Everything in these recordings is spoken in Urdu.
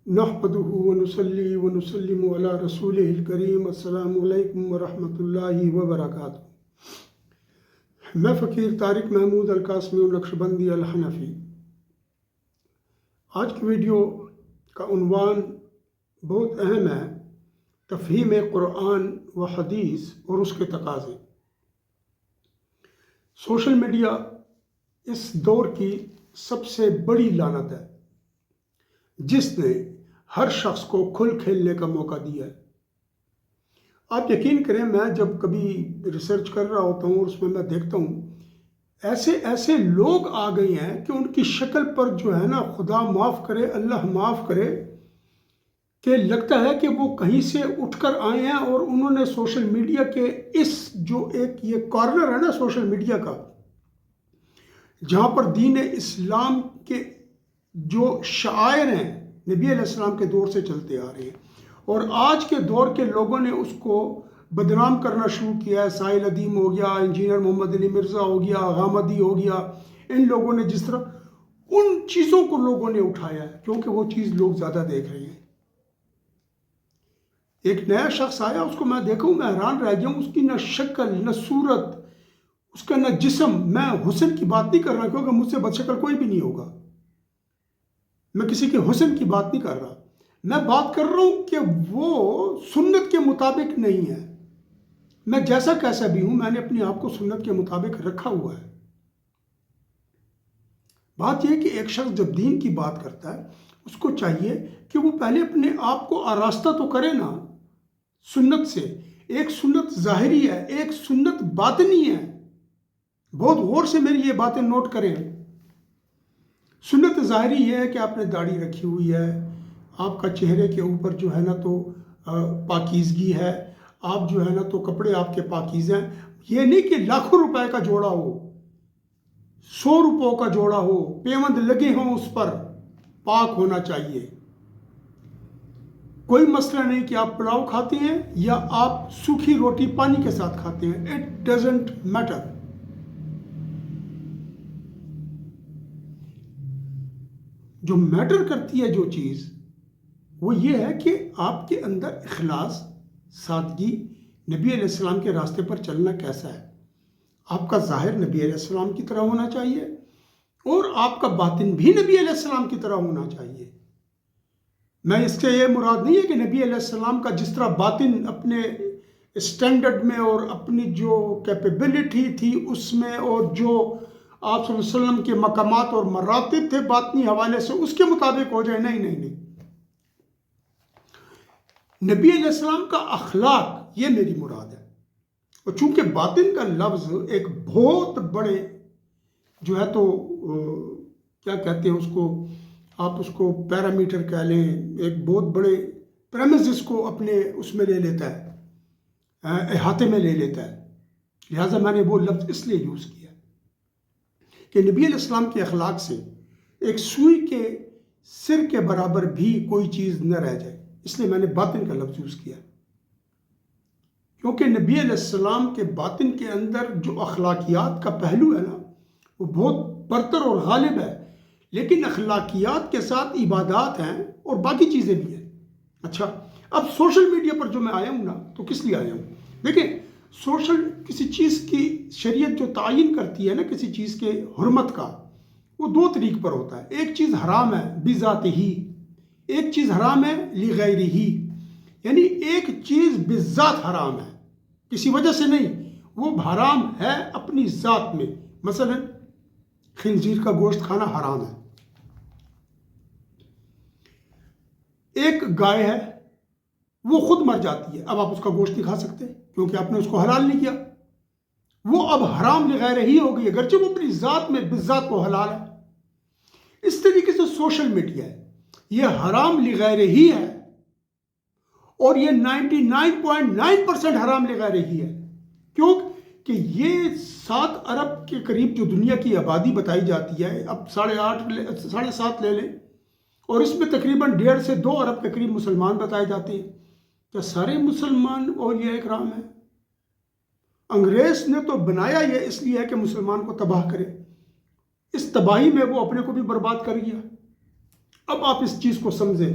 نحمدہ ونصلی ونسلم علی رسولہ الکریم السلام علیکم ورحمۃ اللہ وبرکاتہ۔ میں فقیر طارق محمود القاسمی نقشبندی الحنفی۔ آج کی ویڈیو کا عنوان بہت اہم ہے، تفہیم قرآن و حدیث اور اس کے تقاضے۔ سوشل میڈیا اس دور کی سب سے بڑی لعنت ہے جس نے ہر شخص کو کھل کھیلنے کا موقع دیا ہے۔ آپ یقین کریں، میں جب کبھی ریسرچ کر رہا ہوتا ہوں اور اس میں دیکھتا ہوں ایسے لوگ آ گئے ہیں کہ ان کی شکل پر جو ہے نا، خدا معاف کرے، اللہ معاف کرے، کہ لگتا ہے کہ وہ کہیں سے اٹھ کر آئے ہیں اور انہوں نے سوشل میڈیا کے اس جو ایک یہ کارنر ہے نا سوشل میڈیا کا، جہاں پر دین اسلام کے جو شعائر ہیں نبی علیہ السلام کے دور سے چلتے آ رہے ہیں، اور آج کے دور کے لوگوں نے اس کو بدنام کرنا شروع کیا ہے۔ ساحل ادیم ہو گیا، انجینئر محمد علی مرزا ہو گیا، غامدی ہو گیا، ان لوگوں نے جس طرح ان چیزوں کو لوگوں نے اٹھایا ہے کیونکہ وہ چیز لوگ زیادہ دیکھ رہے ہیں۔ ایک نیا شخص آیا، اس کو میں دیکھوں میں حیران رہ گیا ہوں، اس کی نہ شکل نہ صورت، اس کا نہ جسم۔ میں حسن کی بات نہیں کر رہا کیونکہ مجھ سے بد شکل کوئی بھی نہیں ہوگا، میں کسی کے حسن کی بات نہیں کر رہا، میں بات کر رہا ہوں کہ وہ سنت کے مطابق نہیں ہے۔ میں جیسا کیسا بھی ہوں، میں نے اپنے آپ کو سنت کے مطابق رکھا ہوا ہے۔ بات یہ ہے کہ ایک شخص جب دین کی بات کرتا ہے، اس کو چاہیے کہ وہ پہلے اپنے آپ کو آراستہ تو کرے نا سنت سے۔ ایک سنت ظاہری ہے، ایک سنت باطنی ہے۔ بہت غور سے میری یہ باتیں نوٹ کریں۔ سنت ظاہری یہ ہے کہ آپ نے داڑھی رکھی ہوئی ہے، آپ کا چہرے کے اوپر جو ہے نا تو پاکیزگی ہے، آپ جو ہے نا تو کپڑے آپ کے پاکیز ہیں۔ یہ نہیں کہ لاکھوں روپے کا جوڑا ہو، 100 روپوں کا جوڑا ہو، پیوند لگے ہوں، اس پر پاک ہونا چاہیے۔ کوئی مسئلہ نہیں کہ آپ پلاؤ کھاتے ہیں یا آپ سوکھی روٹی پانی کے ساتھ کھاتے ہیں، اٹ ڈزنٹ میٹر۔ جو میٹر کرتی ہے جو چیز، وہ یہ ہے کہ آپ کے اندر اخلاص، سادگی، نبی علیہ السلام کے راستے پر چلنا کیسا ہے۔ آپ کا ظاہر نبی علیہ السلام کی طرح ہونا چاہیے اور آپ کا باطن بھی نبی علیہ السلام کی طرح ہونا چاہیے۔ میں اس سے یہ مراد نہیں ہے کہ نبی علیہ السلام کا جس طرح باطن اپنے اسٹینڈرڈ میں اور اپنی جو کیپیبلٹی تھی اس میں، اور جو آپ صلی اللہ علیہ وسلم کے مقامات اور مراتب تھے باطنی حوالے سے، اس کے مطابق ہو جائے۔ نہیں، نبی علیہ السلام کا اخلاق، یہ میری مراد ہے۔ اور چونکہ باطن کا لفظ ایک بہت بڑے جو ہے تو کیا کہتے ہیں اس کو، آپ اس کو پیرامیٹر کہہ لیں، ایک بہت بڑے پریمیسز کو اپنے اس میں لے لیتا ہے، احاطے میں لے لیتا ہے۔ لہٰذا میں نے وہ لفظ اس لیے یوز کیا کہ نبی علیہ السلام کے اخلاق سے ایک سوئی کے سر کے برابر بھی کوئی چیز نہ رہ جائے، اس لیے میں نے باطن کا لفظ یوز کیا، کیونکہ نبی علیہ السلام کے باطن کے اندر جو اخلاقیات کا پہلو ہے نا، وہ بہت برتر اور غالب ہے۔ لیکن اخلاقیات کے ساتھ عبادات ہیں اور باقی چیزیں بھی ہیں۔ اچھا، اب سوشل میڈیا پر جو میں آیا ہوں نا، تو کس لیے آیا ہوں؟ دیکھیں، کسی چیز کی شریعت جو تعین کرتی ہے نا کسی چیز کے حرمت کا، وہ 2 طریق پر ہوتا ہے۔ ایک چیز حرام ہے بذات ہی، ایک چیز حرام ہے لغیر ہی، یعنی ایک چیز بذات حرام ہے، کسی وجہ سے نہیں، وہ حرام ہے اپنی ذات میں۔ مثلا خنزیر کا گوشت کھانا حرام ہے۔ ایک گائے ہے، وہ خود مر جاتی ہے، اب آپ اس کا گوشت نہیں کھا سکتے کیونکہ آپ نے اس کو حلال نہیں کیا، وہ اب حرام لغیر ہی ہو گئی، اگرچہ وہ اپنی ذات میں بذات کو حلال ہے۔ اس طریقے سے سوشل میڈیا ہے، یہ حرام لغیر ہی ہے، اور یہ 99.9% حرام لغیر ہی ہے۔ کیوں کہ یہ 7 ارب کے قریب جو دنیا کی آبادی بتائی جاتی ہے، اب 7.5 لے لیں، اور اس میں تقریباً 1.5 سے 2 ارب کے قریب مسلمان بتائے جاتے ہیں۔ کیا سارے مسلمان اولیاء کرام ہیں؟ انگریز نے تو بنایا یہ اس لیے ہے کہ مسلمان کو تباہ کرے، اس تباہی میں وہ اپنے کو بھی برباد کر گیا۔ اب آپ اس چیز کو سمجھیں،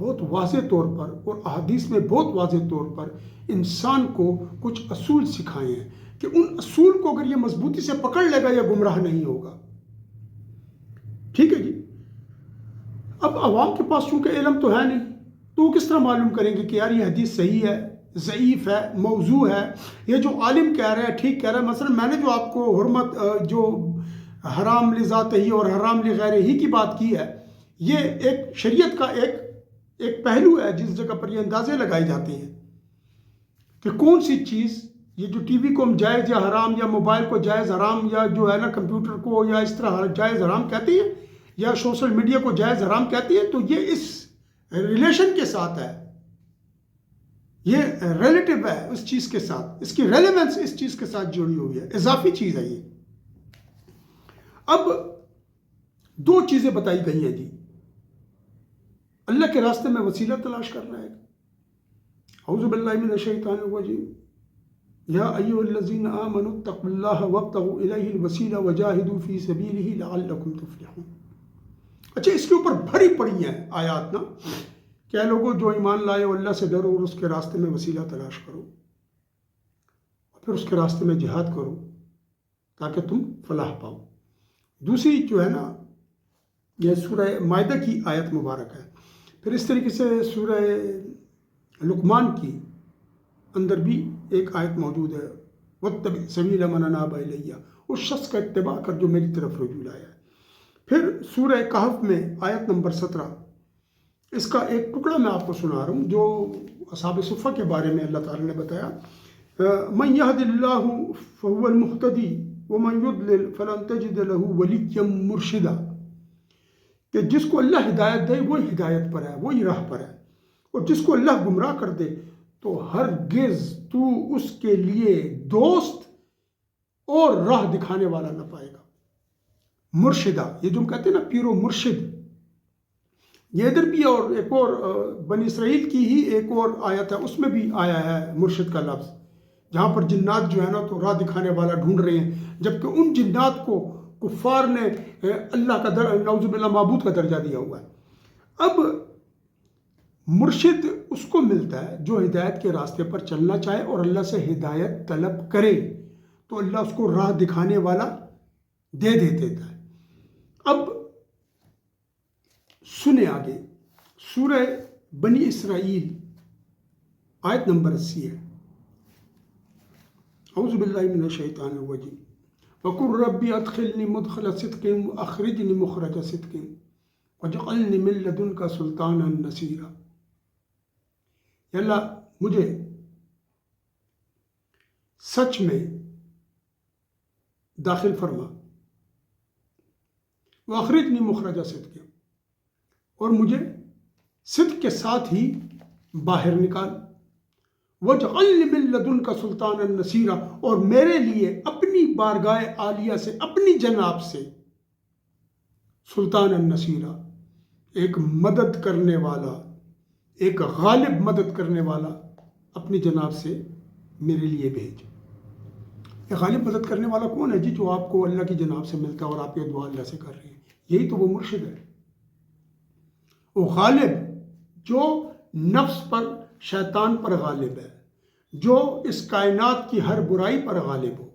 بہت واضح طور پر اور احادیث میں بہت واضح طور پر انسان کو کچھ اصول سکھائے ہیں کہ ان اصول کو اگر یہ مضبوطی سے پکڑ لے گا یہ گمراہ نہیں ہوگا. ٹھیک ہے جی. اب عوام کے پاس چونکہ علم تو ہے نہیں تو وہ کس طرح معلوم کریں گے کہ یار یہ حدیث صحیح ہے، ضعیف ہے، موضوع ہے، یہ جو عالم کہہ رہا ہے ٹھیک کہہ رہا ہے. مثلا میں نے جو آپ کو حرمت جو حرام لذات ہی اور حرام لغیر ہی کی بات کی ہے، یہ ایک شریعت کا ایک پہلو ہے جس جگہ پر یہ اندازے لگائے جاتے ہیں کہ کون سی چیز، یہ جو ٹی وی کو ہم جائز یا حرام، یا موبائل کو جائز حرام، یا جو ہے نا کمپیوٹر کو یا اس طرح جائز حرام کہتے ہیں، یا سوشل میڈیا کو جائز حرام کہتے ہیں، تو یہ اس ریلیشن کے ساتھ ہے، یہ ریلیٹو ہے اس چیز کے ساتھ، اس کی ریلیونس اس چیز کے ساتھ جڑی ہوئی ہے، اضافی چیز ہے یہ. اب دو چیزیں بتائی گئی ہیں جی. اللہ کے راستے میں وسیلہ تلاش کرنا ہے. اعوذ باللہ من الشیطان الرجیم. یا ایھا الذین آمنوا اتقوا اللہ وابتغوا الیہ الوسیلہ وجاہدوا فی سبیلہ لعلکم تفلحون. اچھا، اس کے اوپر بھری پڑی ہیں آیات نا، کیا لوگوں جو ایمان لائے ہو اللہ سے ڈرو اور اس کے راستے میں وسیلہ تلاش کرو اور پھر اس کے راستے میں جہاد کرو تاکہ تم فلاح پاؤ. دوسری جو ہے نا یہ سورہ مائدہ کی آیت مبارک ہے. پھر اس طریقے سے سورہ لقمان کی اندر بھی ایک آیت موجود ہے، وَاتَّبِعْ سَبِيلَ مَنْ أَنَابَ إِلَيَّ، اس شخص کا اتباع کر جو میری طرف رجوع لایا ہے. پھر سورہ کہف میں آیت نمبر 17، اس کا ایک ٹکڑا میں آپ کو سنا رہا ہوں جو اصحاب صفہ کے بارے میں اللہ تعالیٰ نے بتایا. مَنْ يَهْدِ اللَّهُ فَهُوَ الْمُهْتَدِي وَمَنْ يُضْلِلْ فَلَنْ تَجِدَ لَهُ وَلِيًّا مُرْشِدًا، کہ جس کو اللہ ہدایت دے وہی ہدایت پر ہے، وہی راہ پر ہے، اور جس کو اللہ گمراہ کر دے تو ہرگز تو اس کے لیے دوست اور راہ دکھانے والا نہ پائے گا. مرشدہ، یہ جو ہم کہتے ہیں نا پیر و مرشد، یہ ادھر بھی اور ایک اور بنی اسرائیل کی ہی ایک اور آیت ہے، اس میں بھی آیا ہے مرشد کا لفظ، جہاں پر جنات جو ہے نا تو راہ دکھانے والا ڈھونڈ رہے ہیں، جبکہ ان جنات کو کفار نے اللہ کا نعوذ باللہ معبود کا درجہ دیا ہوا ہے. اب مرشد اس کو ملتا ہے جو ہدایت کے راستے پر چلنا چاہے اور اللہ سے ہدایت طلب کرے تو اللہ اس کو راہ دکھانے والا دے دیتا ہے. اب سنیں آگے سورہ بنی اسرائیل آیت نمبر 80 ہے. اعوذ باللہ من الشیطان الرجیم. وَقُلْ رَبِّ أَدْخِلْنِي مُدْخَلَ صِدْقٍ وَأَخْرِجْنِي مُخْرَجَ صِدْقٍ وَاجْعَلْنِي مِن لَّدُنْكَ سُلْطَانًا نَصِيرًا. یا اللہ مجھے سچ میں داخل فرما، وَأَخْرِجْنِي مُخْرَجَ صِدْقٍ، اور مجھے صدق کے ساتھ ہی باہر نکال، وَاجْعَلْنِي مِن لَّدُنْكَ سُلْطَانًا نَصِيرًا، اور میرے لیے اپنی بارگاہ عالیہ سے، اپنی جناب سے سلطان النصیرہ، ایک مدد کرنے والا، ایک غالب مدد کرنے والا اپنی جناب سے میرے لیے بھیج. یہ غالب مدد کرنے والا کون ہے جی؟ جو آپ کو اللہ کی جناب سے ملتا ہے اور آپ یہ دعا اللہ سے کر رہے ہیں، یہی تو وہ مرشد ہے. وہ غالب جو نفس پر، شیطان پر غالب ہے، جو اس کائنات کی ہر برائی پر غالب ہو،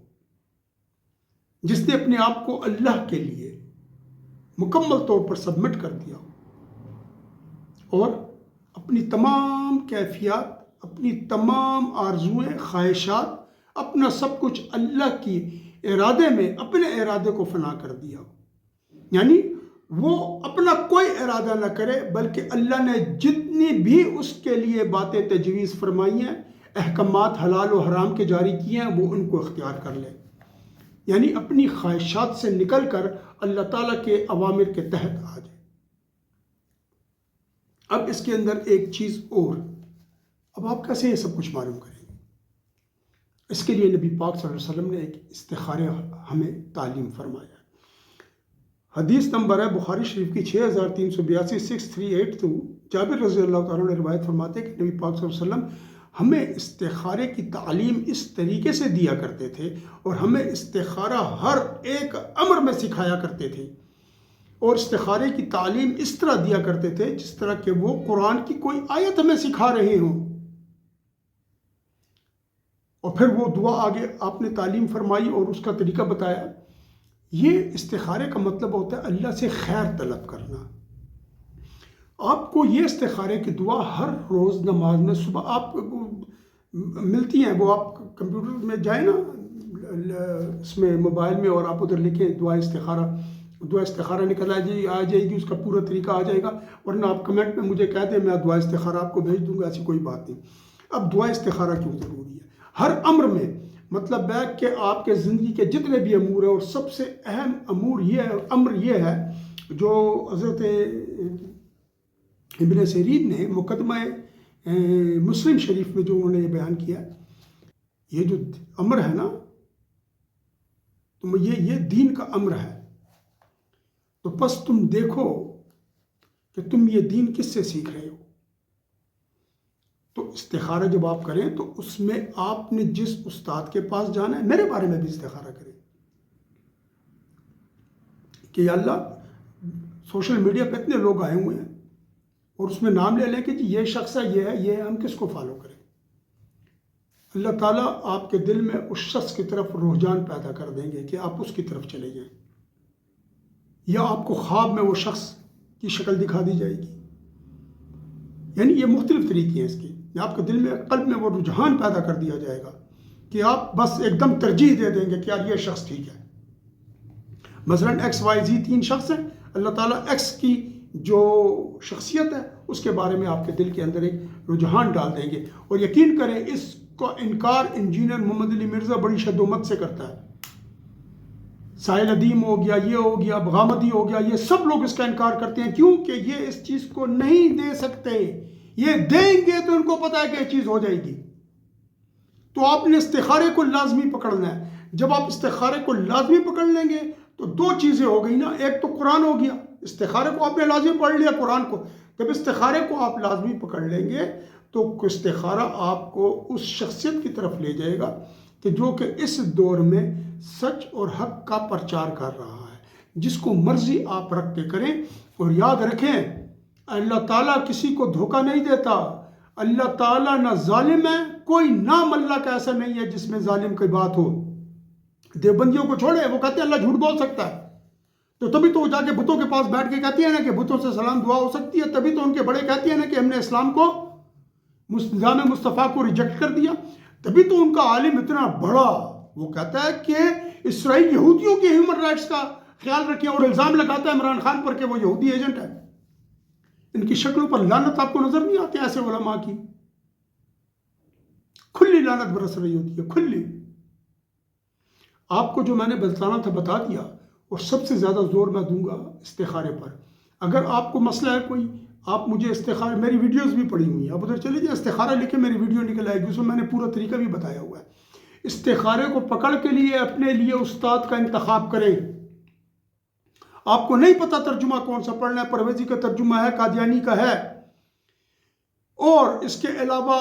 جس نے اپنے آپ کو اللہ کے لیے مکمل طور پر سبمٹ کر دیا ہو اور اپنی تمام کیفیات، اپنی تمام آرزوئیں، خواہشات، اپنا سب کچھ اللہ کی ارادے میں اپنے ارادے کو فنا کر دیا ہو. یعنی وہ اپنا کوئی ارادہ نہ کرے بلکہ اللہ نے جتنی بھی اس کے لیے باتیں تجویز فرمائی ہیں، احکامات حلال و حرام کے جاری کیے ہیں، وہ ان کو اختیار کر لے. یعنی اپنی خواہشات سے نکل کر اللہ تعالیٰ کے اوامر کے تحت آ جائے. اب اس کے اندر ایک چیز اور، اب آپ کیسے یہ سب کچھ معلوم کریں گے؟ اس کے لیے نبی پاک صلی اللہ علیہ وسلم نے ایک استخارہ ہمیں تعلیم فرمایا. حدیث نمبر ہے بخاری شریف کی 6382 638. جابر رضی اللہ تعالیٰ نے روایت فرماتے ہیں کہ نبی پاک صلی اللہ علیہ وسلم ہمیں استخارے کی تعلیم اس طریقے سے دیا کرتے تھے اور ہمیں استخارہ ہر ایک امر میں سکھایا کرتے تھے. اور استخارے کی تعلیم اس طرح دیا کرتے تھے جس طرح کہ وہ قرآن کی کوئی آیت ہمیں سکھا رہے ہوں، اور پھر وہ دعا آگے آپ نے تعلیم فرمائی اور اس کا طریقہ بتایا۔ یہ استخارے کا مطلب ہوتا ہے اللہ سے خیر طلب کرنا۔ آپ کو یہ استخارے کی دعا ہر روز نماز میں صبح آپ ملتی ہیں، وہ آپ کمپیوٹر میں جائیں نا، اس میں موبائل میں، اور آپ ادھر لکھیں دعا استخارہ نکل آ جائے گی، اس کا پورا طریقہ آ جائے گا، ورنہ آپ کمنٹ میں مجھے کہہ دیں، میں دعا استخارہ آپ کو بھیج دوں گا، ایسی کوئی بات نہیں۔ اب دعا استخارہ کیوں ضروری ہے؟ ہر امر میں، مطلب ہے کہ آپ کے زندگی کے جتنے بھی امور ہیں، اور سب سے اہم امر یہ ہے جو حضرت ابن سیرین نے مقدمہ مسلم شریف میں جو انہوں نے یہ بیان کیا، یہ جو امر ہے نا، تو یہ دین کا امر ہے، تو بس تم دیکھو کہ تم یہ دین کس سے سیکھ رہے ہو۔ تو استخارہ جب آپ کریں تو اس میں آپ نے جس استاد کے پاس جانا ہے، میرے بارے میں بھی استخارہ کریں کہ یا اللہ، سوشل میڈیا پہ اتنے لوگ آئے ہوئے ہیں، اور اس میں نام لے لیں کہ جی یہ شخص ہے، یہ ہے، ہم کس کو فالو کریں۔ اللہ تعالیٰ آپ کے دل میں اس شخص کی طرف رجحان پیدا کر دیں گے کہ آپ اس کی طرف چلے جائیں، یا آپ کو خواب میں وہ شخص کی شکل دکھا دی جائے گی۔ یعنی یہ مختلف طریقے ہیں اس کے، آپ کے دل میں، قلب میں وہ رجحان پیدا کر دیا جائے گا کہ آپ بس ایک دم ترجیح دے دیں گے کہ یار یہ شخص ٹھیک ہے۔ مثلاً XYZ 3 شخص ہیں، اللہ تعالیٰ X کی جو شخصیت ہے اس کے بارے میں آپ کے دل کے اندر ایک رجحان ڈال دیں گے، اور یقین کریں اس کا انکار انجینئر محمد علی مرزا بڑی شدت سے کرتا ہے۔ ساحل ندیم ہو گیا، یہ ہو گیا، بغامدی ہو گیا، یہ سب لوگ اس کا انکار کرتے ہیں، کیوں کہ یہ اس چیز کو نہیں دے سکتے، یہ دیں گے تو ان کو پتا ہے کہ یہ چیز ہو جائے گی۔ تو آپ نے استخارے کو لازمی پکڑنا ہے۔ جب آپ استخارے کو لازمی پکڑ لیں گے تو 2 چیزیں ہو گئی نا، ایک تو قرآن ہو گیا، استخارے کو آپ نے لازمی پڑھ لیا قرآن کو، جب استخارے کو آپ لازمی پکڑ لیں گے تو استخارہ آپ کو اس شخصیت کی طرف لے جائے گا کہ جو کہ اس دور میں سچ اور حق کا پرچار کر رہا ہے، جس کو مرضی آپ رکھ کے کریں۔ اور یاد رکھیں، اللہ تعالیٰ کسی کو دھوکہ نہیں دیتا، اللہ تعالیٰ نہ ظالم ہے، کوئی نام اللہ کا ایسا نہیں ہے جس میں ظالم کی بات ہو۔ دیوبندیوں کو چھوڑے، وہ کہتے ہیں اللہ جھوٹ بول سکتا ہے، تو تبھی تو وہ جا کے بتوں کے پاس بیٹھ کے کہتی ہیں نا کہ بتوں سے سلام دعا ہو سکتی ہے، تبھی تو ان کے بڑے کہتے ہیں نا کہ ہم نے اسلام کو، نظام مصطفیٰ کو ریجیکٹ کر دیا، تبھی تو ان کا عالم اتنا بڑا وہ کہتا ہے کہ اسرائیل یہودیوں کے ہیومن رائٹس کا خیال رکھیں، اور الزام لگاتا ہے عمران خان پر کہ وہ یہودی ایجنٹ ہے۔ ان کی شکلوں پر لعنت آپ کو نظر نہیں آتی ایسے علماء کی؟ کھلی لعنت برس رہی ہوتی ہے، کھلی۔ آپ کو جو میں نے بتانا تھا بتا دیا، اور سب سے زیادہ زور میں دوں گا استخارے پر۔ اگر آپ کو مسئلہ ہے کوئی، آپ مجھے استخارہ، میری ویڈیوز بھی پڑی ہوئی ہیں، آپ ادھر چلے جائیں، استخارہ لکھے، میری ویڈیو نکل آئے گی، اس میں میں نے پورا طریقہ بھی بتایا ہوا ہے۔ استخارے کو پکڑ کے لیے اپنے لیے استاد کا انتخاب کریں۔ آپ کو نہیں پتا ترجمہ کون سا پڑھنا ہے، پرویزی کا ترجمہ ہے، قادیانی کا ہے، اور اس کے علاوہ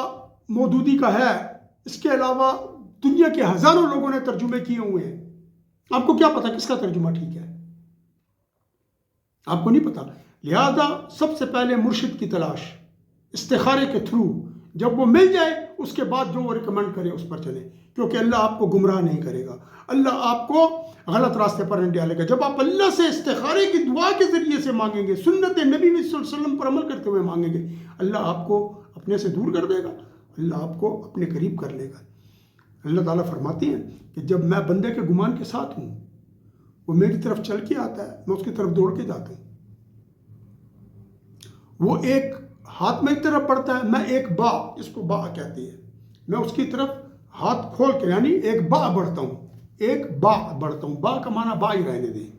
مودودی کا ہے، اس کے علاوہ دنیا کے ہزاروں لوگوں نے ترجمے کیے ہوئے ہیں۔ آپ کو کیا پتا کس کا ترجمہ ٹھیک ہے؟ آپ کو نہیں پتا۔ لہذا سب سے پہلے مرشد کی تلاش استخارے کے تھرو، جب وہ مل جائے اس کے بعد جو وہ ریکمنڈ کرے اس پر چلیں، کیونکہ اللہ آپ کو گمراہ نہیں کرے گا، اللہ آپ کو غلط راستے پر نہیں ڈالے گا۔ جب آپ اللہ سے استخارے کی دعا کے ذریعے سے مانگیں گے، سنت نبی صلی اللہ علیہ وسلم پر عمل کرتے ہوئے مانگیں گے، اللہ آپ کو اپنے سے دور کر دے گا، اللہ آپ کو اپنے قریب کر لے گا۔ اللہ تعالیٰ فرماتے ہیں کہ جب میں بندے کے گمان کے ساتھ ہوں، وہ میری طرف چل کے آتا ہے، میں اس کی طرف دوڑ کے جاتا ہوں۔ وہ ایک ہاتھ میں ایک طرف پڑتا ہے، میں ایک با، اس کو با کہتے ہیں، میں اس کی طرف ہاتھ کھول کے، یعنی ایک با بڑھتا ہوں، ایک با بڑھتا ہوں، با کا معنی با ہی رہنے دیں۔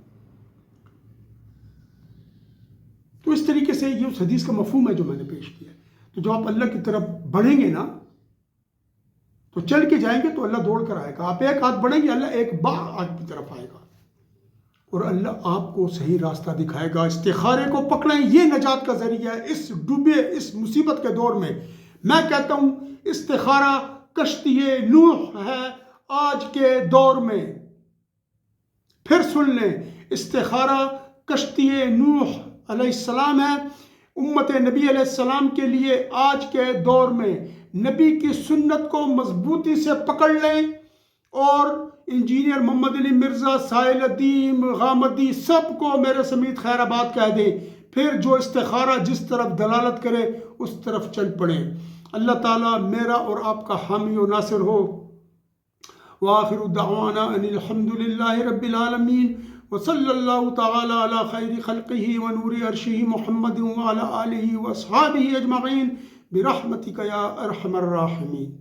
تو اس طریقے سے یہ اس حدیث کا مفہوم ہے جو میں نے پیش کیا ہے۔ تو جو آپ اللہ کی طرف بڑھیں گے نا، تو چل کے جائیں گے تو اللہ دوڑ کر آئے گا۔ آپ ایک ہاتھ بڑھیں گے، اللہ ایک با آپ کی طرف آئے گا، اور اللہ آپ کو صحیح راستہ دکھائے گا۔ استخارے کو پکڑیں، یہ نجات کا ذریعہ ہے اس ڈوبے، اس مصیبت کے دور میں۔ میں کہتا ہوں استخارہ کشتی نوح ہے آج کے دور میں۔ پھر سن لیں، استخارہ کشتی نوح علیہ السلام ہے۔ امت نبی علیہ السلام کے لیے آج کے دور میں نبی کی سنت کو مضبوطی سے پکڑ لیں، اور انجینئر محمد علی مرزا، سائل الدین غامدی سب کو میرے سمیت خیر آباد کہہ دیں، پھر جو استخارہ جس طرف دلالت کرے اس طرف چل پڑیں۔ اللہ تعالیٰ میرا اور آپ کا حامی و ناصر ہو۔ وآخر دعوانا ان الحمد للہ رب العالمین، وصلی اللہ تعالی علی خیر خلقہ ونور عرشہ محمد وعلی آلہ واصحابہ اجمعین برحمتک یا ارحم الراحمین۔